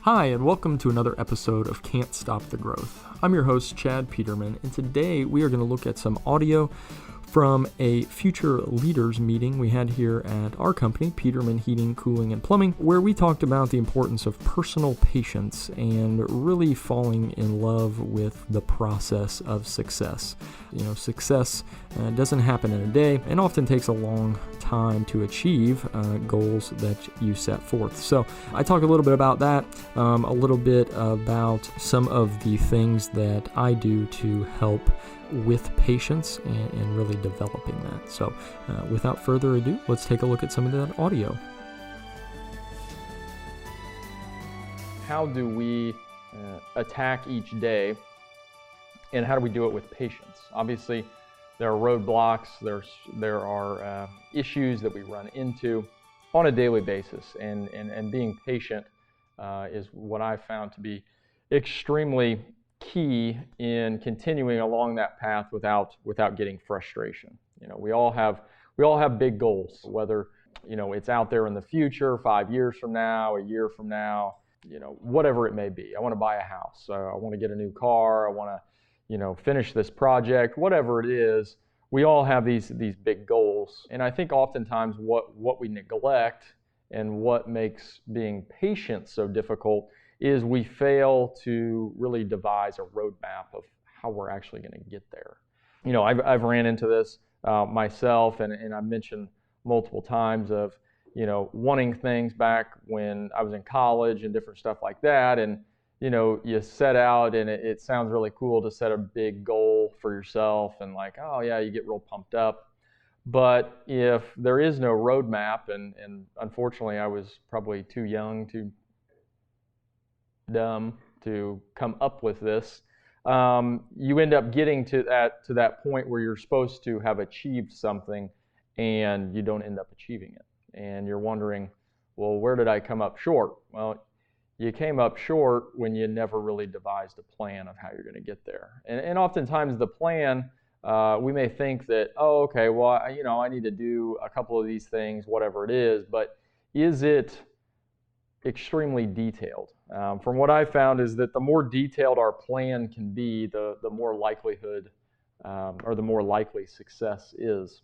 Hi, and welcome to another episode of Can't Stop the Growth. I'm your host, Chad Peterman, and today we are going to look at some audio from a future leaders meeting we had here at our company, Peterman Heating, Cooling, and Plumbing, where we talked about the importance of personal patience and really falling in love with the process of success. Success doesn't happen in a day and often takes a long time to achieve goals that you set forth. So I talk a little bit about that, a little bit about some of the things that I do to help with patience and really developing that. So without further ado, let's take a look at some of that audio. How do we attack each day, and how do we do it with patience? Obviously, there are roadblocks, there are issues that we run into on a daily basis, and being patient is what I found to be extremely key in continuing along that path without getting frustration. We all have big goals, whether it's out there in the future, 5 years from now, a year from now, whatever it may be. I want to buy a house, I want to get a new car, I want to finish this project, whatever it is. We all have these big goals, and I think oftentimes what we neglect and what makes being patient so difficult is we fail to really devise a roadmap of how we're actually going to get there. I've ran into this myself, and I mentioned multiple times of wanting things back when I was in college and different stuff like that, and you set out, and it sounds really cool to set a big goal for yourself, and like, oh yeah, you get real pumped up. But if there is no roadmap, and unfortunately I was probably too young, too dumb to come up with this, you end up getting to that point where you're supposed to have achieved something and you don't end up achieving it. And you're wondering, well, where did I come up short? Well, you came up short when you never really devised a plan of how you're going to get there. And oftentimes the plan, we may think that, oh, okay, well, I need to do a couple of these things, whatever it is, but is it extremely detailed? From what I found is that the more detailed our plan can be, the more likelihood or the more likely success is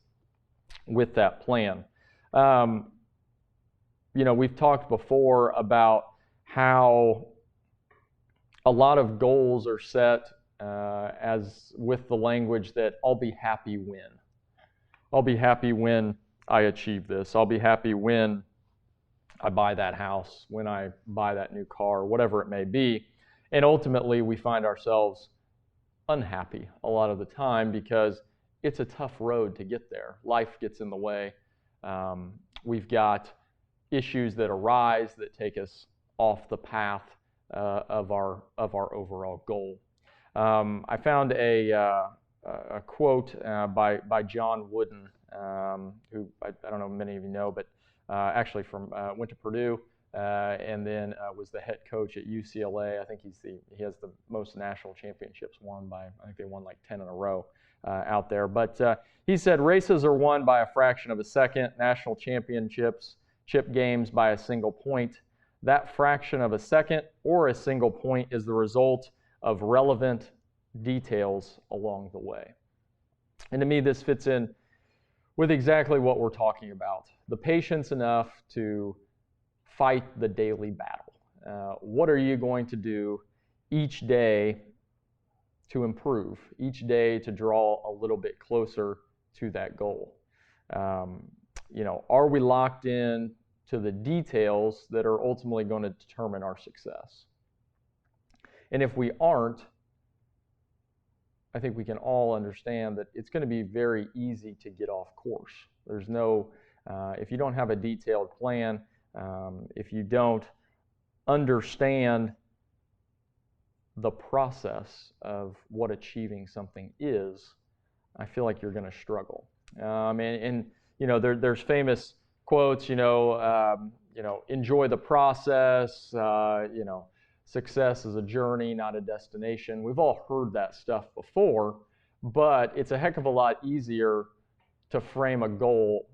with that plan. We've talked before about how a lot of goals are set as with the language that I'll be happy when. I'll be happy when I achieve this. I'll be happy when I buy that house, when I buy that new car, whatever it may be. And ultimately, we find ourselves unhappy a lot of the time because it's a tough road to get there. Life gets in the way. We've got issues that arise that take us off the path of our overall goal. I found a quote by John Wooden, who I don't know many of you know, but actually went to Purdue and then was the head coach at UCLA. I think he has the most national championships won by, I think they won like 10 in a row out there. But he said, races are won by a fraction of a second, national championships, chip games by a single point. That fraction of a second or a single point is the result of relevant details along the way. And to me, this fits in with exactly what we're talking about. The patience enough to fight the daily battle. What are you going to do each day to improve, each day to draw a little bit closer to that goal? Are we locked in to the details that are ultimately going to determine our success? And if we aren't, I think we can all understand that it's going to be very easy to get off course. There's no, if you don't have a detailed plan, if you don't understand the process of what achieving something is, I feel like you're going to struggle. There's famous quotes, enjoy the process, success is a journey, not a destination. We've all heard that stuff before, but it's a heck of a lot easier to frame a goal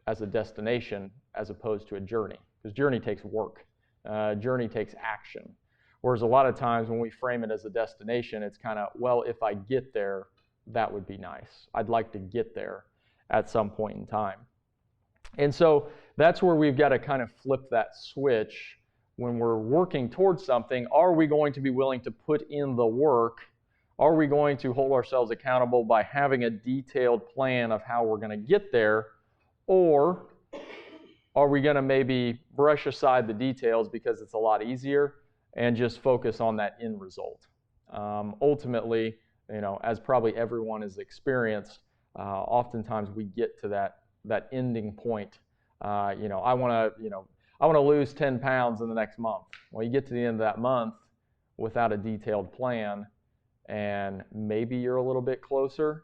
as a destination as opposed to a journey, because journey takes work. Journey takes action. Whereas a lot of times when we frame it as a destination, it's kind of, well, if I get there, that would be nice. I'd like to get there at some point in time. And so that's where we've got to kind of flip that switch. When we're working towards something, are we going to be willing to put in the work? Are we going to hold ourselves accountable by having a detailed plan of how we're going to get there? Or are we going to maybe brush aside the details because it's a lot easier and just focus on that end result? Ultimately, as probably everyone has experienced, oftentimes we get to that ending point. I want to lose 10 pounds in the next month. Well, you get to the end of that month without a detailed plan, and maybe you're a little bit closer.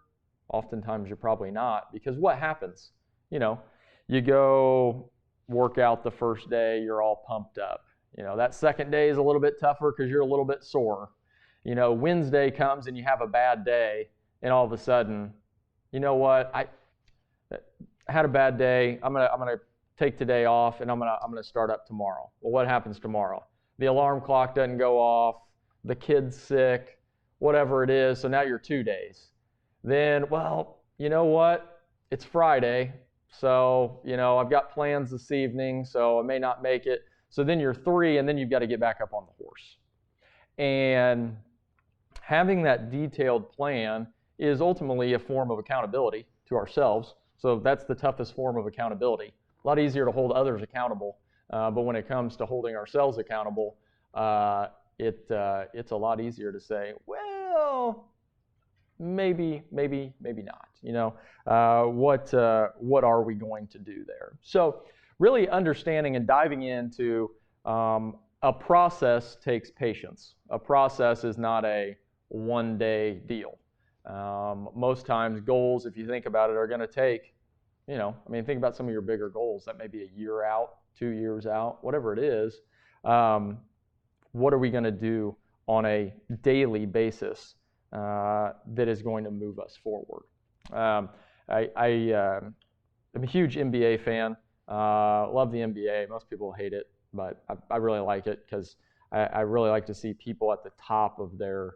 Oftentimes you're probably not, because what happens? You go work out the first day, you're all pumped up. That second day is a little bit tougher because you're a little bit sore. Wednesday comes and you have a bad day, and all of a sudden, you know what? I had a bad day. I'm gonna take today off, and I'm gonna start up tomorrow. Well, what happens tomorrow? The alarm clock doesn't go off. The kid's sick. Whatever it is. So now you're 2 days. Then, well, you know what? It's Friday. So, I've got plans this evening, so I may not make it. So then you're 3, and then you've got to get back up on the horse. And having that detailed plan is ultimately a form of accountability to ourselves. So that's the toughest form of accountability. A lot easier to hold others accountable, but when it comes to holding ourselves accountable, it's a lot easier to say, well, maybe not. What are we going to do there? So really understanding and diving into a process takes patience. A process is not a one-day deal. Most times goals, if you think about it, are going to take, think about some of your bigger goals. That may be a year out, 2 years out, whatever it is. What are we going to do on a daily basis that is going to move us forward? I'm a huge NBA fan. Love the NBA. Most people hate it, but I really like it because I really like to see people at the top of their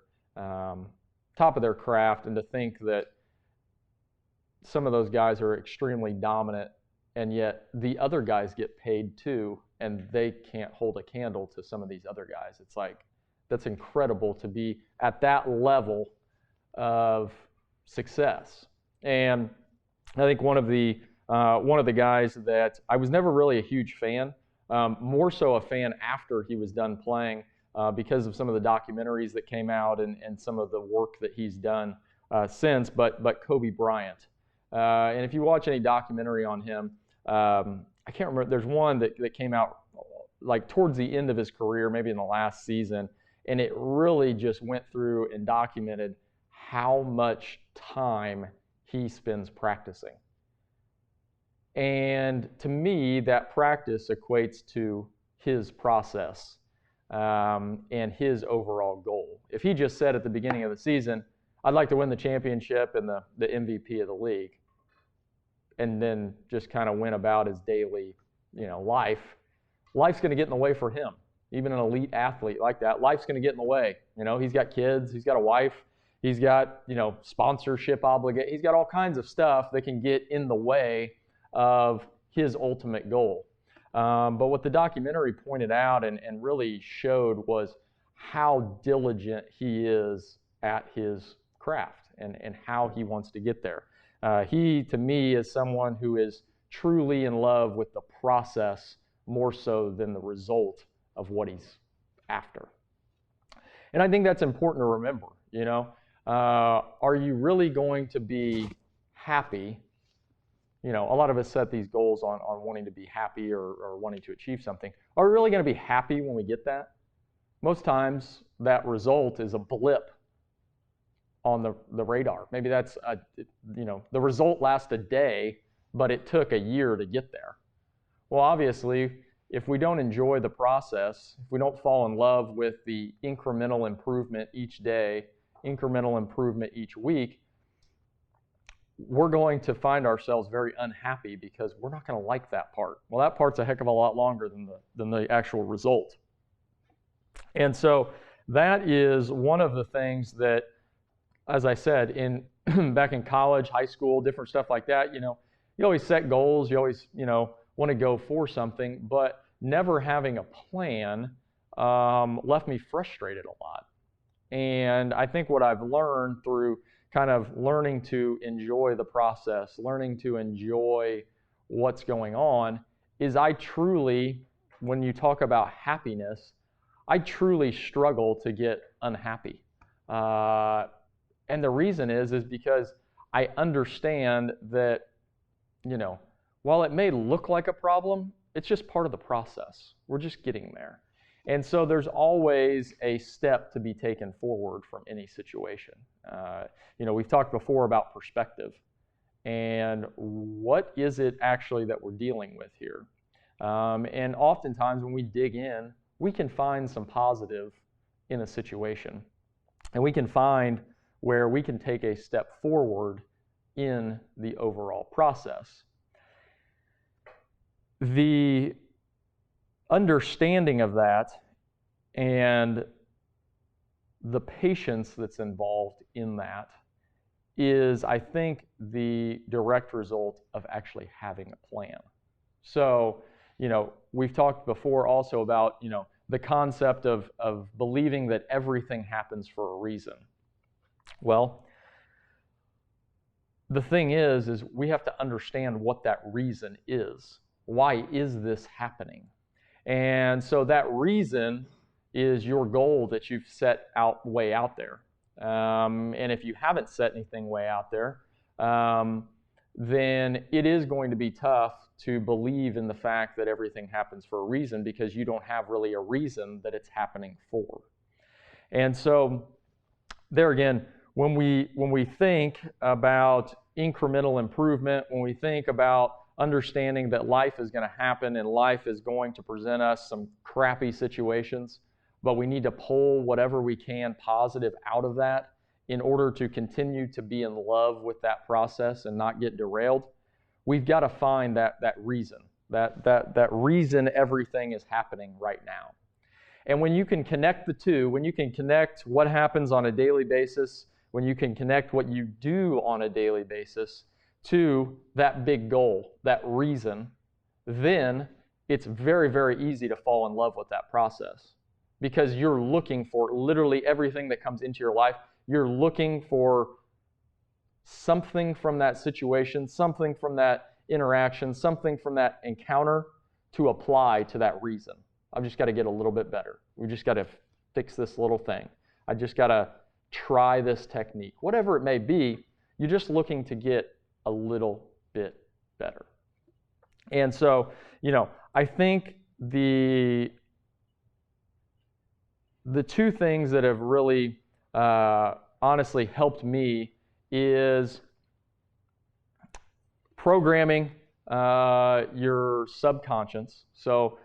craft, and to think that some of those guys are extremely dominant, and yet the other guys get paid too, and they can't hold a candle to some of these other guys. It's like, that's incredible to be at that level of success. And I think one of the guys that I was never really a huge fan, more so a fan after he was done playing, because of some of the documentaries that came out and some of the work that he's done since, but Kobe Bryant. And if you watch any documentary on him, I can't remember, there's one that came out like towards the end of his career, maybe in the last season, and it really just went through and documented how much time he spends practicing. And to me, that practice equates to his process and his overall goal. If he just said at the beginning of the season, I'd like to win the championship and the MVP of the league, and then just kind of went about his daily, life's going to get in the way for him. Even an elite athlete like that, life's going to get in the way. He's got kids, he's got a wife, he's got, sponsorship obligations, he's got all kinds of stuff that can get in the way of his ultimate goal. But what the documentary pointed out and really showed was how diligent he is at his craft and how he wants to get there. He, to me, is someone who is truly in love with the process more so than the result of what he's after. And I think that's important to remember, Are you really going to be happy? A lot of us set these goals on wanting to be happy or wanting to achieve something. Are we really going to be happy when we get that? Most times that result is a blip on the radar. Maybe that's, the result lasts a day, but it took a year to get there. Well, obviously, if we don't enjoy the process, if we don't fall in love with the incremental improvement each day, incremental improvement each week, we're going to find ourselves very unhappy because we're not going to like that part. Well, that part's a heck of a lot longer than the actual result. And so that is one of the things that, as I said, back in college, high school, different stuff like that, you always set goals, you always, want to go for something, but never having a plan left me frustrated a lot. And I think what I've learned through kind of learning to enjoy the process, learning to enjoy what's going on, is I truly, when you talk about happiness, I truly struggle to get unhappy. And the reason is because I understand that, while it may look like a problem, it's just part of the process. We're just getting there. And so there's always a step to be taken forward from any situation. We've talked before about perspective and what is it actually that we're dealing with here. And oftentimes when we dig in, we can find some positive in a situation. And we can find where we can take a step forward in the overall process. The understanding of that and the patience that's involved in that is, I think, the direct result of actually having a plan. So, we've talked before also about, the concept of believing that everything happens for a reason. Well, the thing is we have to understand what that reason is. Why is this happening? And so that reason is your goal that you've set way out there. And if you haven't set anything way out there, then it is going to be tough to believe in the fact that everything happens for a reason, because you don't have really a reason that it's happening for. And so there again, when we think about incremental improvement, when we think about understanding that life is going to happen and life is going to present us some crappy situations, but we need to pull whatever we can positive out of that in order to continue to be in love with that process and not get derailed, we've got to find that reason, that reason everything is happening right now. And when you can connect the two, when you can connect what happens on a daily basis, when you can connect what you do on a daily basis to that big goal, that reason, then it's very, very easy to fall in love with that process, because you're looking for literally everything that comes into your life. You're looking for something from that situation, something from that interaction, something from that encounter to apply to that reason. I've just got to get a little bit better. We just got to fix this little thing. I just got to try this technique. Whatever it may be, you're just looking to get a little bit better. And so, I think the two things that have really honestly helped me is programming your subconscious. So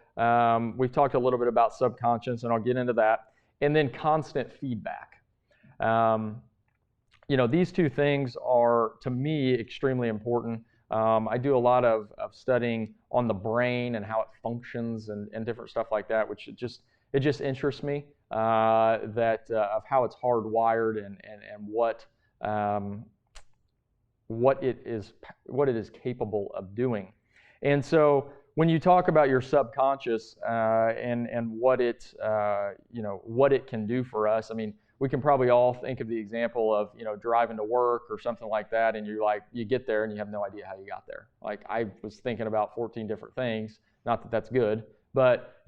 we've talked a little bit about subconscious, and I'll get into that. And then constant feedback. These two things are, to me, extremely important. I do a lot of studying on the brain and how it functions and different stuff like that, which it just interests me, of how it's hardwired and what it is capable of doing. And so when you talk about your subconscious and what it can do for us, I mean, we can probably all think of the example of driving to work or something like that, and you get there and you have no idea how you got there. Like, I was thinking about 14 different things. Not that that's good, but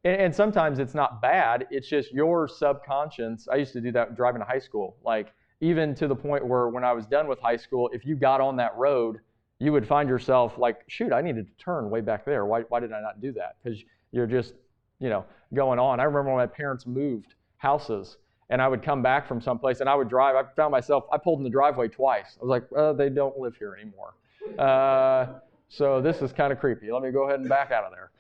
and sometimes it's not bad. It's just your subconscious. I used to do that driving to high school. Like, even to the point where when I was done with high school, if you got on that road, you would find yourself like, shoot, I needed to turn way back there. Why did I not do that? Because you're just going on. I remember when my parents moved houses, and I would come back from someplace and I would drive. I found myself, I pulled in the driveway twice. I was like, they don't live here anymore. So this is kind of creepy. Let me go ahead and back out of there.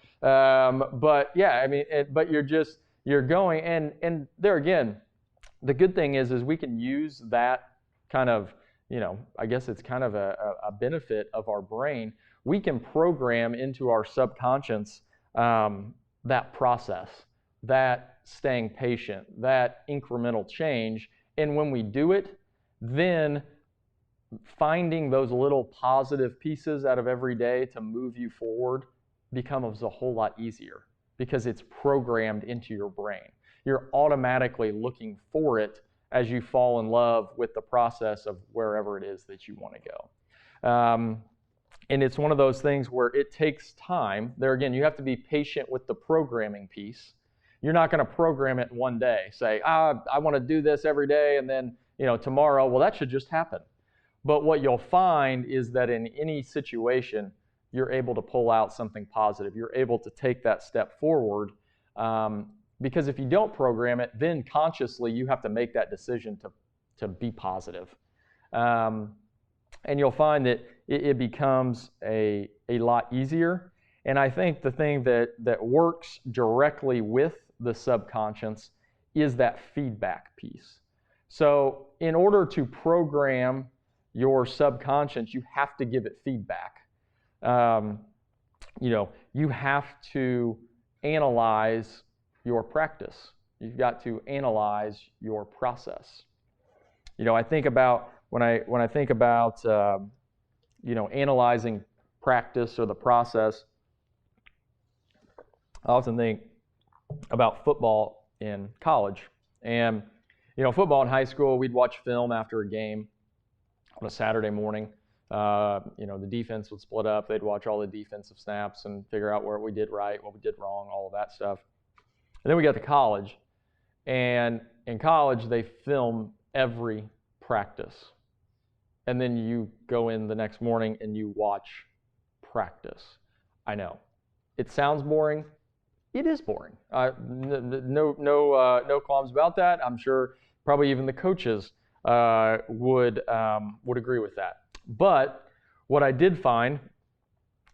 But yeah, I mean, but you're going, and there again, the good thing is we can use that kind of, I guess it's kind of a benefit of our brain. We can program into our subconscious that process, that staying patient, that incremental change. And when we do it, then finding those little positive pieces out of every day to move you forward becomes a whole lot easier because it's programmed into your brain. You're automatically looking for it as you fall in love with the process of wherever it is that you want to go. And it's one of those things where it takes time. There again, you have to be patient with the programming piece. You're not going to program it in one day. Say, I want to do this every day, and then tomorrow, well, that should just happen. But what you'll find is that in any situation, you're able to pull out something positive. You're able to take that step forward. Because if you don't program it, then consciously you have to make that decision to be positive. And you'll find that it becomes a lot easier. And I think the thing that works directly with the subconscious is that feedback piece. So in order to program your subconscious, you have to give it feedback. You have to analyze your practice. You've got to analyze your process. I think about when I think about analyzing practice or the process, I often think about football in college. And football in high school, we'd watch film after a game on a Saturday morning. The defense would split up. They'd watch all the defensive snaps and figure out where we did right, what we did wrong, all of that stuff. And then we got to college, and in college they film every practice. And then you go in the next morning and you watch practice. I know. It sounds boring. It is boring. No qualms about that. I'm sure probably even the coaches would agree with that. But what I did find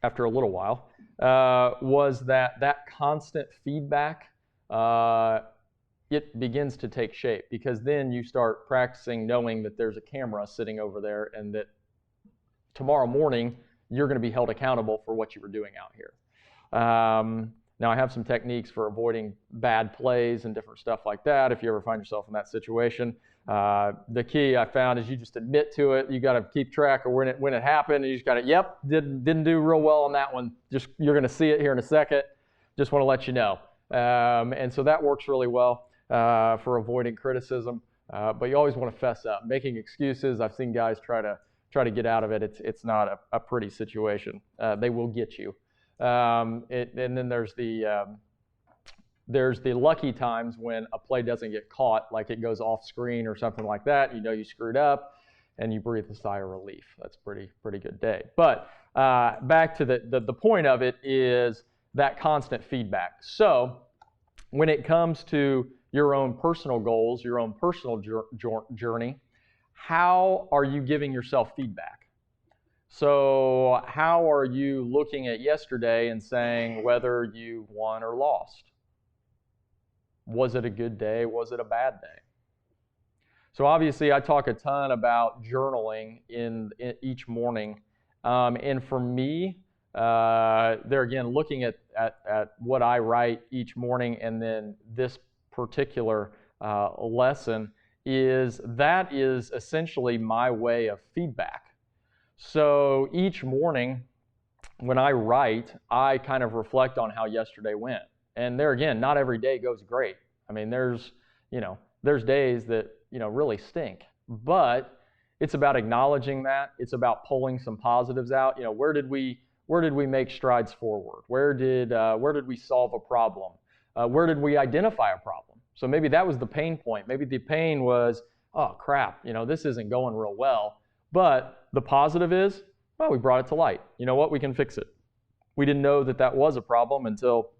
after a little while was that constant feedback, it begins to take shape, because then you start practicing knowing that there's a camera sitting over there and that tomorrow morning you're going to be held accountable for what you were doing out here. Now, I have some techniques for avoiding bad plays and different stuff like that if you ever find yourself in that situation. The key I found is you just admit to it. You got to keep track of when it happened. And you just got to, didn't do real well on that one. Just, you're going to see it here in a second. Just want to let you know. And so that works really well for avoiding criticism. But you always want to fess up. Making excuses, I've seen guys try to get out of it. It's not a pretty situation. They will get you. And then there's the lucky times when a play doesn't get caught, like it goes off screen or something like that. You screwed up, and you breathe a sigh of relief. That's pretty good day. But back to the point of it is that constant feedback. So when it comes to your own personal goals, your own personal journey, how are you giving yourself feedback? So how are you looking at yesterday and saying whether you won or lost? Was it a good day? Was it a bad day? So obviously I talk a ton about journaling in each morning. And for me, there again, looking at what I write each morning, and then this particular lesson is essentially my way of feedback. So each morning when I write, I kind of reflect on how yesterday went. And there again, not every day goes great. I mean, there's days that, really stink. But it's about acknowledging that. It's about pulling some positives out. Where did we make strides forward? Where did we solve a problem? Where did we identify a problem? So maybe that was the pain point. Maybe the pain was, oh crap, this isn't going real well. But the positive is, well, we brought it to light. You know what? We can fix it. We didn't know that was a problem until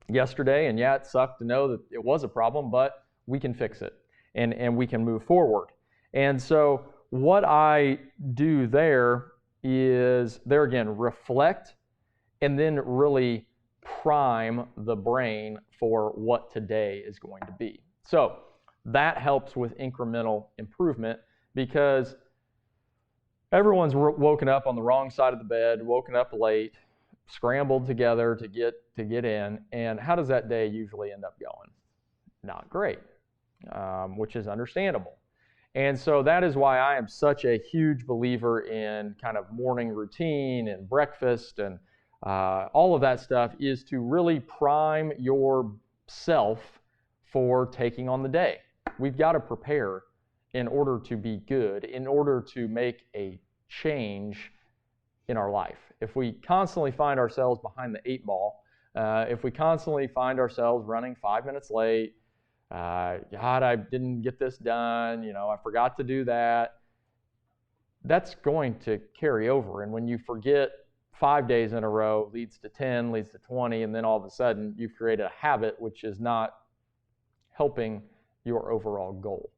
yesterday, and yeah, it sucked to know that it was a problem, but we can fix it, and we can move forward. And so what I do there is, there again, reflect and then really prime the brain for what today is going to be. So that helps with incremental improvement, because Everyone's woken up on the wrong side of the bed, woken up late, scrambled together to get in, and how does that day usually end up going? Not great, which is understandable. And so that is why I am such a huge believer in kind of morning routine and breakfast and all of that stuff, is to really prime yourself for taking on the day. We've got to prepare in order to be good, in order to make a change in our life. If we constantly find ourselves behind the 8 ball, if we constantly find ourselves running 5 minutes late, God, I didn't get this done, I forgot to do that, that's going to carry over. And when you forget 5 days in a row, leads to 10, leads to 20, and then all of a sudden you've created a habit which is not helping your overall goal.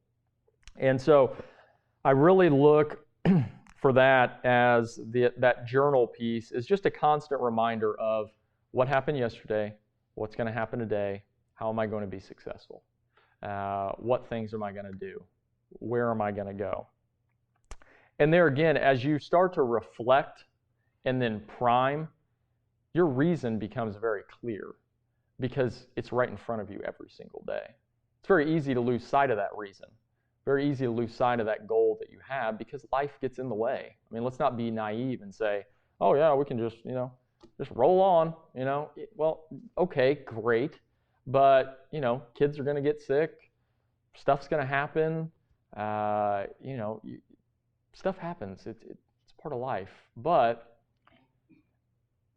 And so I really look for that as that journal piece is just a constant reminder of what happened yesterday, what's going to happen today, how am I going to be successful, what things am I going to do, where am I going to go. And there again, as you start to reflect and then prime, your reason becomes very clear because it's right in front of you every single day. It's very easy to lose sight of that reason. Very easy to lose sight of that goal that you have because life gets in the way. I mean, let's not be naive and say, oh yeah, we can just roll on, Well, okay, great. But, kids are going to get sick. Stuff's going to happen. Stuff happens. It's part of life. But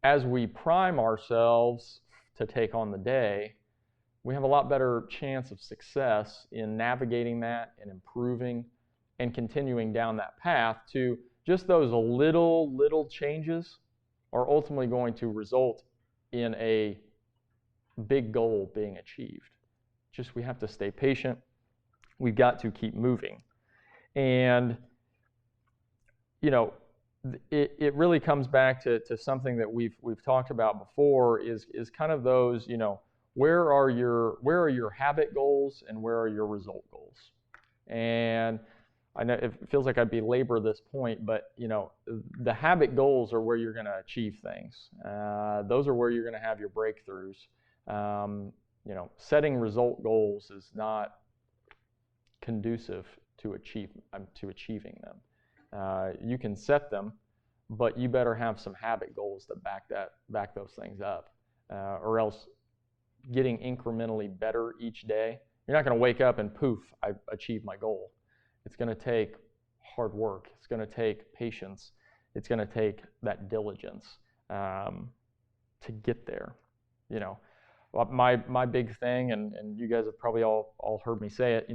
as we prime ourselves to take on the day, we have a lot better chance of success in navigating that and improving and continuing down that path to just those little changes are ultimately going to result in a big goal being achieved. Just we have to stay patient. We've got to keep moving. And, it really comes back to something that we've talked about before is kind of those, where are your habit goals and where are your result goals? And I know it feels like I belabor this point, but the habit goals are where you're going to achieve things. Those are where you're going to have your breakthroughs. Setting result goals is not conducive to achieving them. You can set them, but you better have some habit goals that back those things up, or else getting incrementally better each day. You're not going to wake up and poof, I achieved my goal. It's going to take hard work. It's going to take patience. It's going to take that diligence to get there. My big thing, and you guys have probably all heard me say it,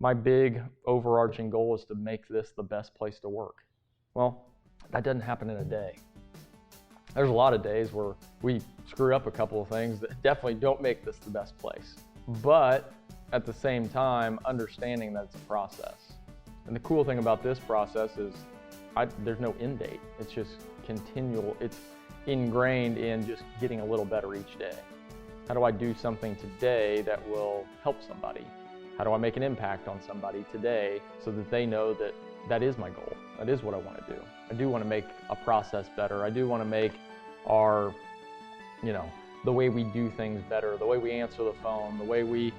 my big overarching goal is to make this the best place to work. Well, that doesn't happen in a day. There's a lot of days where we screw up a couple of things that definitely don't make this the best place. But at the same time, understanding that it's a process. And the cool thing about this process is there's no end date. It's just continual. It's ingrained in just getting a little better each day. How do I do something today that will help somebody? How do I make an impact on somebody today so that they know that that is my goal? That is what I want to do. I do want to make a process better. I do want to make our, the way we do things better, the way we answer the phone, the way we,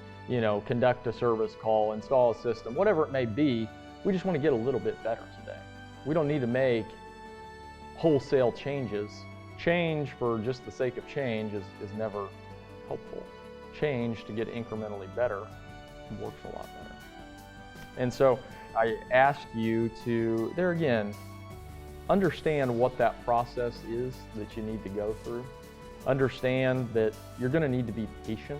conduct a service call, install a system, whatever it may be. We just want to get a little bit better today. We don't need to make wholesale changes. Change for just the sake of change is never helpful. Change to get incrementally better works a lot better. And so I ask you to, there again, understand what that process is that you need to go through. Understand that you're going to need to be patient.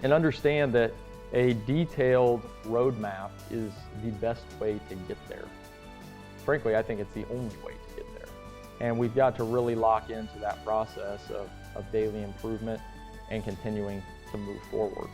And understand that a detailed roadmap is the best way to get there. Frankly, I think it's the only way to get there. And we've got to really lock into that process of daily improvement and continuing to move forward.